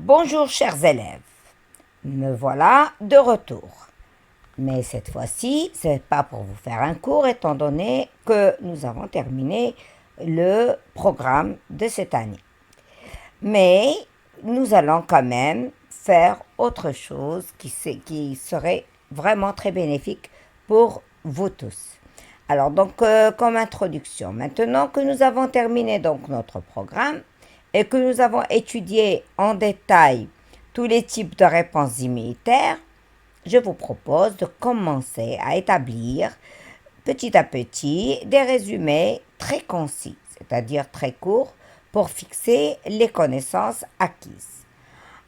Bonjour chers élèves, me voilà de retour. Mais cette fois-ci, ce n'est pas pour vous faire un cours étant donné que nous avons terminé le programme de cette année. Mais nous allons quand même faire autre chose qui serait vraiment très bénéfique pour vous tous. Alors donc comme introduction, maintenant que nous avons terminé donc notre programme et que nous avons étudié en détail tous les types de réponses immunitaires, je vous propose de commencer à établir petit à petit des résumés très concis, c'est-à-dire très courts, pour fixer les connaissances acquises.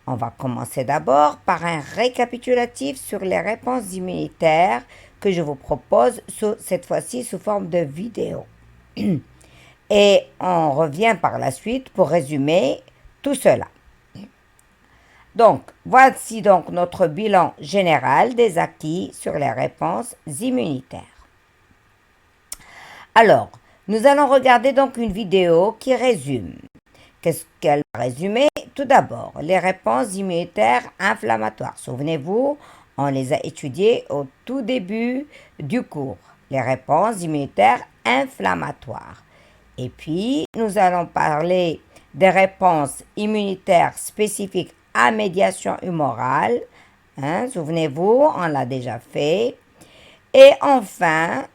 On va commencer d'abord par un récapitulatif sur les réponses immunitaires que je vous propose cette fois-ci sous forme de vidéo. Et on revient par la suite pour résumer tout cela. Donc, voici donc notre bilan général des acquis sur les réponses immunitaires. Alors, nous allons regarder donc une vidéo qui résume. Qu'est-ce qu'elle va résumer? Tout d'abord, les réponses immunitaires inflammatoires. Souvenez-vous, on les a étudiées au tout début du cours. Les réponses immunitaires inflammatoires. Et puis, nous allons parler des réponses immunitaires spécifiques à médiation humorale. Souvenez-vous, on l'a déjà fait. Et enfin,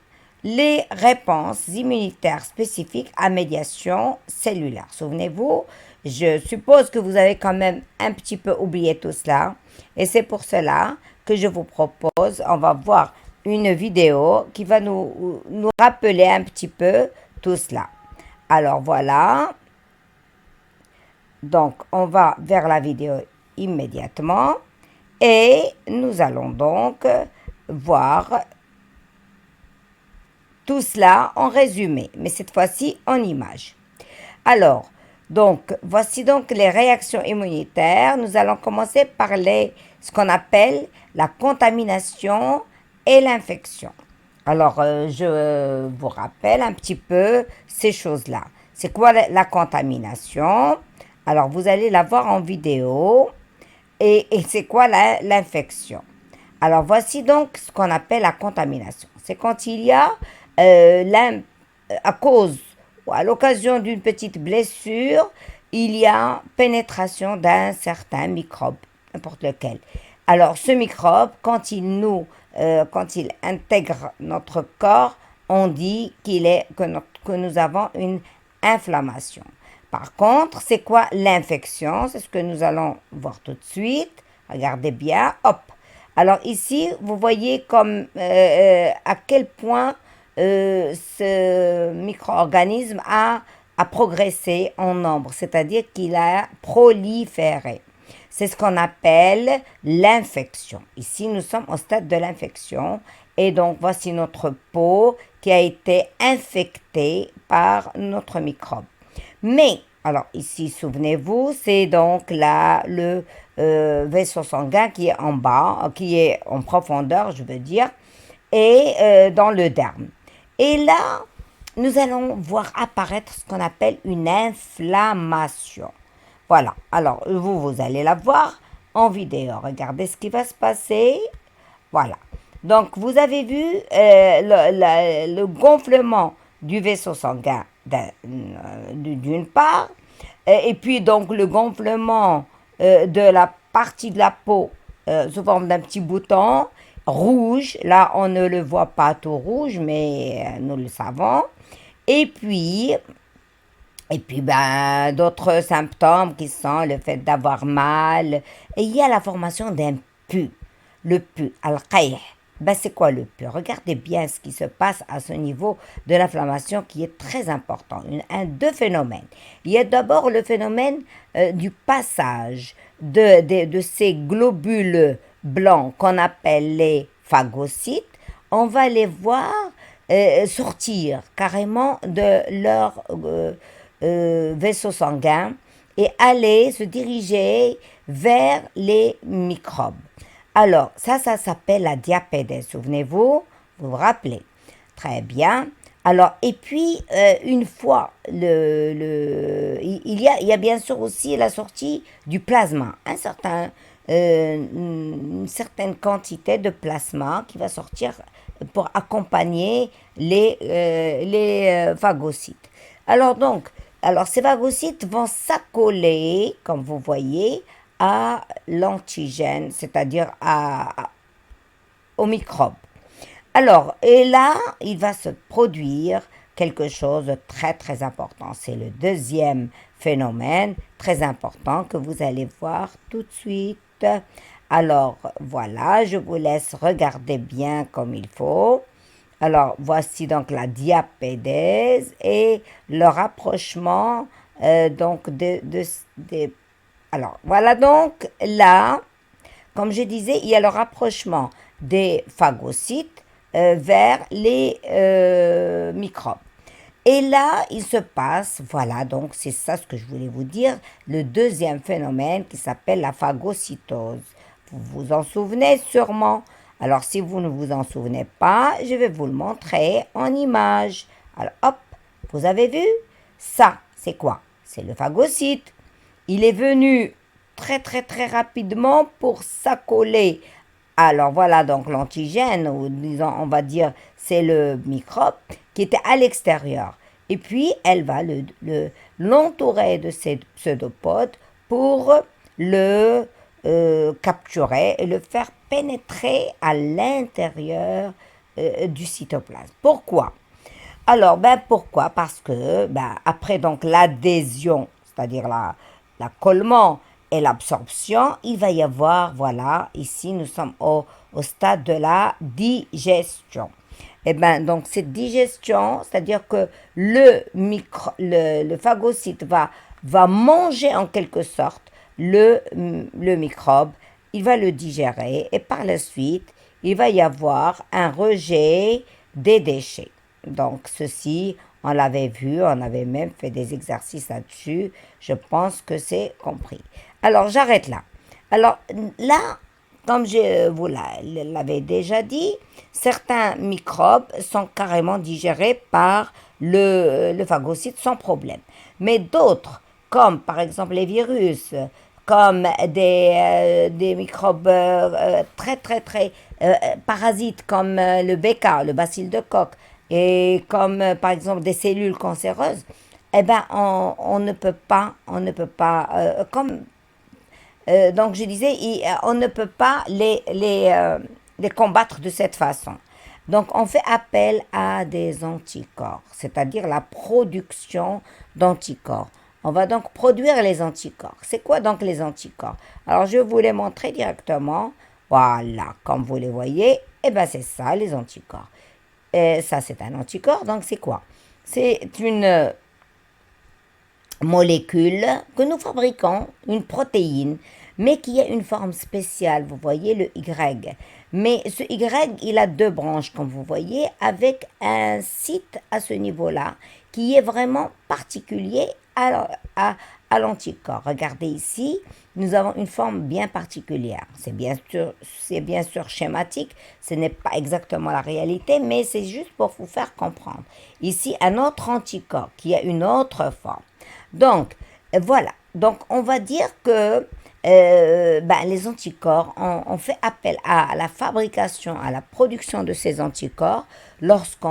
les réponses immunitaires spécifiques à médiation cellulaire. Souvenez-vous, je suppose que vous avez quand même un petit peu oublié tout cela. Et c'est pour cela que je vous propose, on va voir une vidéo qui va nous rappeler un petit peu tout cela. Alors voilà. Donc, on va vers la vidéo immédiatement. Et nous allons donc voir tout cela en résumé, mais cette fois-ci en images. Alors, donc, voici donc les réactions immunitaires. Nous allons commencer par ce qu'on appelle la contamination et l'infection. Alors, je vous rappelle un petit peu ces choses-là. C'est quoi la contamination? Alors, vous allez la voir en vidéo. Et c'est quoi l'infection? Alors, voici donc ce qu'on appelle la contamination. C'est quand il y a, à cause ou à l'occasion d'une petite blessure, il y a pénétration d'un certain microbe, n'importe lequel. Alors, ce microbe, quand il intègre notre corps, on dit que nous avons une inflammation. Par contre, c'est quoi l'infection? C'est ce que nous allons voir tout de suite. Regardez bien, hop. Alors ici, vous voyez à quel point ce micro-organisme a progressé en nombre, c'est-à-dire qu'il a proliféré. C'est ce qu'on appelle l'infection. Ici, nous sommes au stade de l'infection. Et donc, voici notre peau qui a été infectée par notre microbe. Mais, alors ici, souvenez-vous, c'est donc là le vaisseau sanguin qui est en bas, qui est en profondeur, je veux dire, et dans le derme. Et là, nous allons voir apparaître ce qu'on appelle une inflammation. Voilà, alors vous allez la voir en vidéo. Regardez ce qui va se passer. Voilà. Donc, vous avez vu le gonflement du vaisseau sanguin d'une part, et puis donc le gonflement de la partie de la peau sous forme d'un petit bouton rouge. Là, on ne le voit pas tout rouge, mais nous le savons. Et puis d'autres symptômes qui sont le fait d'avoir mal. Et il y a la formation d'un pus. Le pus, al-qayh. C'est quoi le pus? Regardez bien ce qui se passe à ce niveau de l'inflammation qui est très important. Deux phénomènes. Il y a d'abord le phénomène du passage de ces globules blancs qu'on appelle les phagocytes. On va les voir sortir carrément de leur vaisseau sanguin et aller se diriger vers les microbes. Alors, ça s'appelle la diapédèse. Souvenez-vous, vous vous rappelez. Très bien. Alors, et puis, une fois il y a bien sûr aussi la sortie du plasma, une certaine quantité de plasma qui va sortir pour accompagner les phagocytes. Alors donc, alors ces phagocytes vont s'accoler, comme vous voyez, à l'antigène, c'est-à-dire aux microbes. Alors, et là, il va se produire quelque chose de très très important. C'est le deuxième phénomène très important que vous allez voir tout de suite. Alors, voilà, je vous laisse regarder bien comme il faut. Alors, voici donc la diapédèse et le rapprochement donc alors, voilà donc là, comme je disais, il y a le rapprochement des phagocytes vers les microbes. Et là, il se passe, voilà, donc c'est ça ce que je voulais vous dire, le deuxième phénomène qui s'appelle la phagocytose. Vous vous en souvenez sûrement. Alors, si vous ne vous en souvenez pas, je vais vous le montrer en image. Alors, hop, vous avez vu? Ça, c'est quoi? C'est le phagocyte. Il est venu très très très rapidement pour s'accoler. Alors voilà donc l'antigène, ou disons, on va dire c'est le microbe qui était à l'extérieur. Et puis elle va l'entourer de ses pseudopodes pour le capturer et le faire pénétrer à l'intérieur du cytoplasme. Pourquoi? Alors, ben pourquoi? Parce que après donc l'adhésion, c'est-à-dire l'accollement et l'absorption, il va y avoir, voilà, ici nous sommes au stade de la digestion. Et bien donc cette digestion, c'est-à-dire que le phagocyte va manger en quelque sorte le microbe, il va le digérer et par la suite, il va y avoir un rejet des déchets. Donc, ceci, on l'avait vu, on avait même fait des exercices là-dessus. Je pense que c'est compris. Alors, j'arrête là. Alors, là, comme je vous l'avais déjà dit, certains microbes sont carrément digérés par le phagocyte sans problème. Mais d'autres, comme par exemple les virus, comme des microbes très très très parasites comme le BK, le bacille de Koch, et comme par exemple des cellules cancéreuses, eh ben on ne peut pas, donc je disais, on ne peut pas les combattre de cette façon. Donc on fait appel à des anticorps, c'est-à-dire la production d'anticorps. On va donc produire les anticorps. C'est quoi donc les anticorps? Alors je vais vous les montrer directement. Voilà, comme vous les voyez, eh ben c'est ça les anticorps. Et ça c'est un anticorps, donc c'est quoi? C'est une molécule que nous fabriquons, une protéine, mais qui a une forme spéciale, vous voyez le Y. Mais ce Y, il a deux branches, comme vous voyez, avec un site à ce niveau-là, qui est vraiment particulier à l'anticorps. Regardez ici, nous avons une forme bien particulière. C'est bien sûr schématique, ce n'est pas exactement la réalité, mais c'est juste pour vous faire comprendre. Ici, un autre anticorps qui a une autre forme. Donc, voilà. Donc, on va dire que les anticorps, on fait appel à la fabrication, à la production de ces anticorps lorsque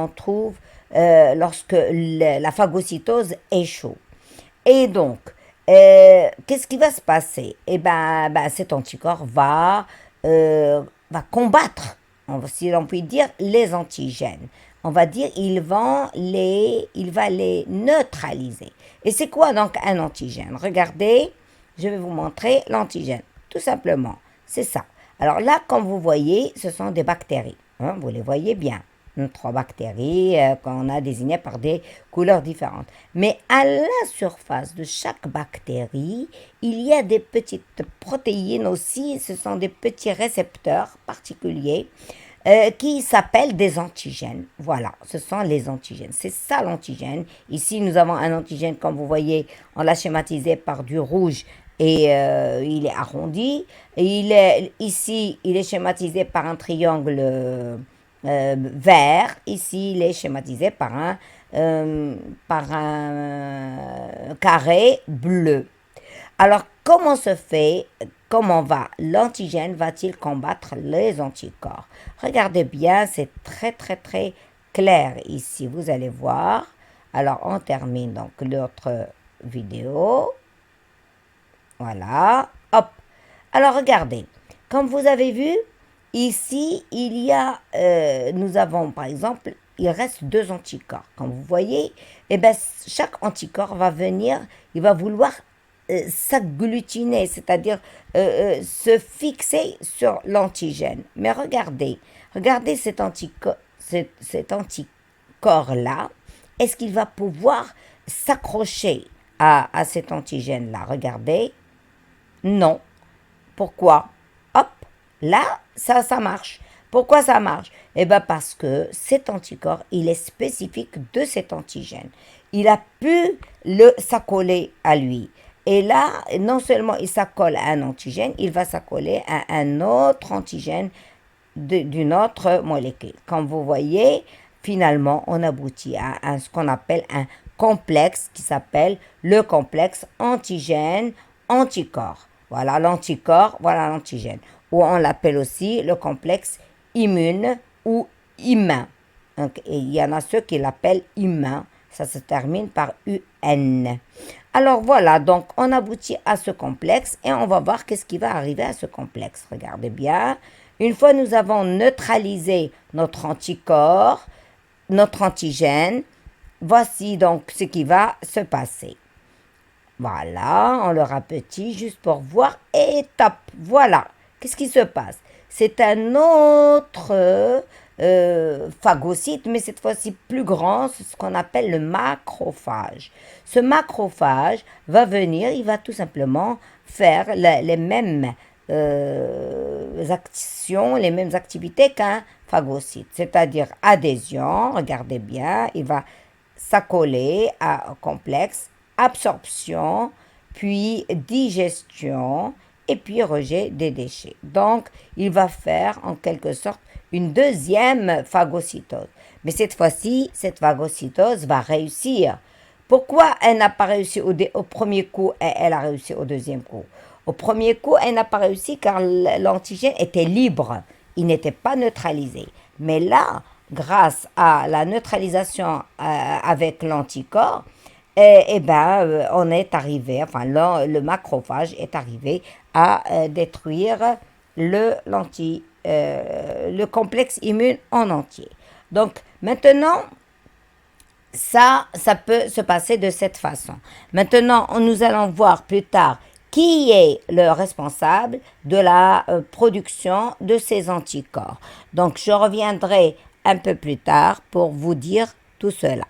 la phagocytose échoue. Et donc, qu'est-ce qui va se passer? Eh ben, cet anticorps va combattre, si l'on peut dire, les antigènes. On va dire, il va les neutraliser. Et c'est quoi donc un antigène? Regardez, je vais vous montrer l'antigène. Tout simplement, c'est ça. Alors là, comme vous voyez, ce sont des bactéries. Hein, vous les voyez bien. Trois bactéries qu'on a désignées par des couleurs différentes. Mais à la surface de chaque bactérie, il y a des petites protéines aussi. Ce sont des petits récepteurs particuliers qui s'appellent des antigènes. Voilà, ce sont les antigènes. C'est ça l'antigène. Ici, nous avons un antigène, comme vous voyez, on l'a schématisé par du rouge et il est arrondi. Et ici, il est schématisé par un triangle vert. Ici, il est schématisé par un carré bleu. Alors, comment l'antigène va-t-il combattre les anticorps? Regardez bien, c'est très très très clair ici, vous allez voir. Alors, on termine donc notre vidéo. Voilà, hop. Alors, regardez, comme vous avez vu, ici, nous avons par exemple, il reste deux anticorps. Comme vous voyez, eh ben, chaque anticorps va venir, il va vouloir s'agglutiner, c'est-à-dire se fixer sur l'antigène. Mais regardez cet anticorps-là, est-ce qu'il va pouvoir s'accrocher à cet antigène-là? Regardez, non. Pourquoi? Hop, là, ça marche. Pourquoi ça marche? Eh bien parce que cet anticorps, il est spécifique de cet antigène. Il a pu s'accoler à lui. Et là, non seulement il s'accole à un antigène, il va s'accoler à un autre antigène d'une autre molécule. Comme vous voyez, finalement, on aboutit à ce qu'on appelle un complexe qui s'appelle le complexe antigène-anticorps. Voilà l'anticorps, voilà l'antigène. Ou on l'appelle aussi le complexe immune ou humain. Donc, il y en a ceux qui l'appellent humain. Ça se termine par UN. Alors voilà, donc on aboutit à ce complexe et on va voir qu'est-ce qui va arriver à ce complexe. Regardez bien. Une fois nous avons neutralisé notre anticorps, notre antigène, voici donc ce qui va se passer. Voilà, on le rapetit juste pour voir. Et top, voilà. Qu'est-ce qui se passe? C'est un autre phagocyte, mais cette fois-ci plus grand, c'est ce qu'on appelle le macrophage. Ce macrophage va venir, il va tout simplement faire les mêmes actions, les mêmes activités qu'un phagocyte, c'est-à-dire adhésion, regardez bien, il va s'accoler au complexe, absorption, puis digestion, et puis rejet des déchets. Donc, il va faire en quelque sorte une deuxième phagocytose. Mais cette fois-ci, cette phagocytose va réussir. Pourquoi elle n'a pas réussi au premier coup et elle a réussi au deuxième coup? Au premier coup, elle n'a pas réussi car l'antigène était libre. Il n'était pas neutralisé. Mais là, grâce à la neutralisation avec l'anticorps, on est arrivé, enfin le macrophage est arrivé à détruire le complexe immune en entier. Donc maintenant, ça peut se passer de cette façon. Maintenant, nous allons voir plus tard qui est le responsable de la production de ces anticorps. Donc, je reviendrai un peu plus tard pour vous dire tout cela.